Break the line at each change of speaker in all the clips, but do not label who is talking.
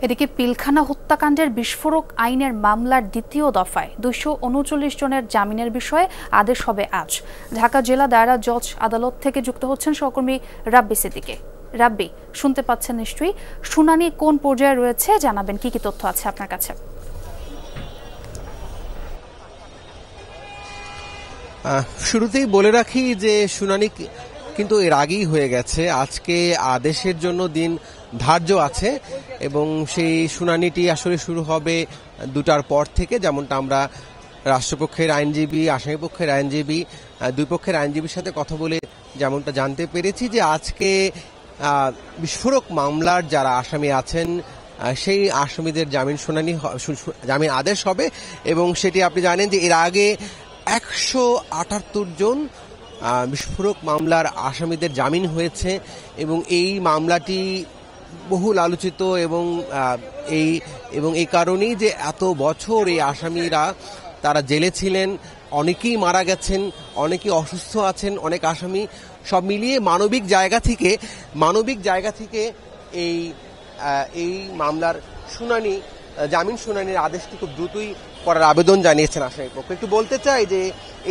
এদিকে পিলখানা হত্যাকাণ্ডের বিস্ফোরক আইনের মামলার দ্বিতীয় দফায় 239 জনের জামিনের বিষয়ে আদেশ হবে আজ। ঢাকা জেলা দায়রা জজ আদালত থেকে যুক্ত হচ্ছেন সহকর্মী রাব্বি সিদ্দিকী। রাব্বি, শুনতে পাচ্ছেন নিশ্চয়ই। শুনানি কোন পর্যায়ে রয়েছে জানাবেন, কি কি তথ্য আছে আপনার কাছে?
শুরুতেই বলে রাখি যে শুনানি কিন্তু এর আগেই হয়ে গেছে। আজকে আদেশের জন্য দিন ধার্য আছে এবং সেই শুনানিটি আসলে শুরু হবে 2টার পর থেকে, যেমনটা আমরা রাষ্ট্রপক্ষের আইনজীবী, আসামিপক্ষের আইনজীবী, দুই পক্ষের আইনজীবীর সাথে কথা বলে যেমনটা জানতে পেরেছি যে আজকে বিস্ফোরক মামলার যারা আসামি আছেন সেই আসামিদের জামিন আদেশ হবে এবং সেটি আপনি জানেন যে এর আগে 178 জন বিস্ফোরক মামলার আসামিদের জামিন হয়েছে এবং এই মামলাটি বহুল আলোচিত এবং এই কারণেই যে এত বছর এই আসামিরা তারা জেলে ছিলেন, অনেকেই মারা গেছেন, অনেকেই অসুস্থ আছেন, অনেক আসামি সব মিলিয়ে মানবিক জায়গা থেকে এই মামলার জামিন শুনানির আদেশটি খুব দ্রুতই করার আবেদন জানিয়েছেন আসামি পক্ষ। একটু বলতে চাই যে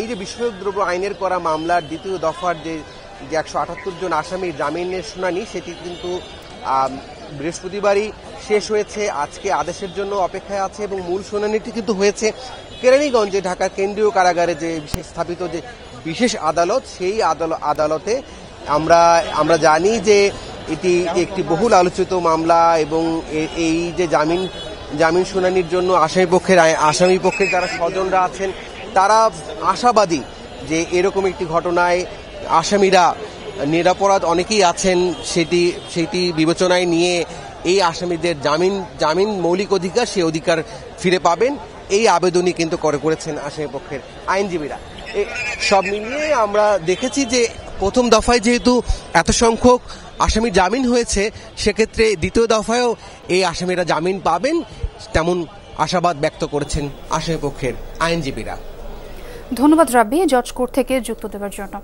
এই যে বিস্ফোরক দ্রব্য আইনের করা মামলার দ্বিতীয় দফার যে 178 জন আসামির জামিনের শুনানি, সেটি কিন্তু বৃহস্পতিবারই শেষ হয়েছে। আজকে আদেশের জন্য অপেক্ষায় আছে এবং মূল শুনানিটি কিন্তু হয়েছে কেরানীগঞ্জে ঢাকার কেন্দ্রীয় কারাগারে যে স্থাপিত যে বিশেষ আদালত, সেই আদালতে। আমরা জানি যে এটি একটি বহুল আলোচিত মামলা এবং এই যে জামিন শুনানির জন্য আসামি পক্ষের যারা স্বজনরা আছেন তারা আশাবাদী যে এরকম একটি ঘটনায় আসামিরা নিরপরাধ অনেকেই আছেন, সেটি বিবেচনায় নিয়ে এই আসামিদের জামিন মৌলিক অধিকার, সেই অধিকার ফিরে পাবেন, এই আবেদনই কিন্তু করেছেন আসামি পক্ষের আইনজীবীরা। সব মিলিয়ে আমরা দেখেছি যে প্রথম দফায় যেহেতু এত সংখ্যক আসামি জামিন হয়েছে, সেক্ষেত্রে দ্বিতীয় দফায়ও এই আসামিরা জামিন পাবেন, তেমন আশাবাদ ব্যক্ত করেছেন আসামি পক্ষের আইনজীবীরা।
ধন্যবাদ রাব্বি, জজ কোর্ট থেকে যুক্ত দেওয়ার জন্য।